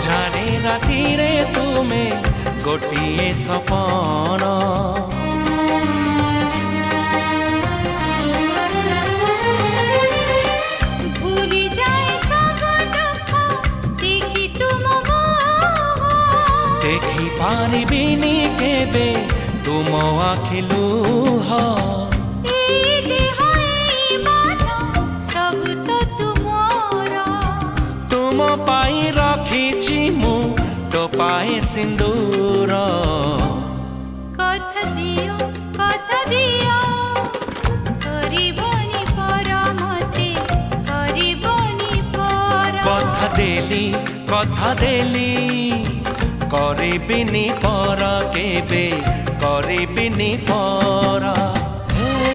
ଅନ୍ଧାରେ ରାତିରେ ତୁମେ ଗୋଟିଏ ସପନ। ଭୁଲି ଯାଏ ସବୁ ଦୁଃଖ ଦେଖି ତୁମ ମୁହଁ। ଦେଖି ପାରିବିନି କେବେ ତୁମ ଆଖି ଲୁହ। ଏଇ ଦେହ ଏଇ ମନ ସବୁ ତ ତୁମର। ତୁମ ପାଇଁ ରଖିଛି ମୁଁ ଟୋପାଏ ସିନ୍ଦୁର। କଥା ଦିଅ କରିବନି ପର ମତେ କରିବନି ପର। କଥା ଦେଲି କରିବିନି ପର କେବେ କରିବିନି ପର।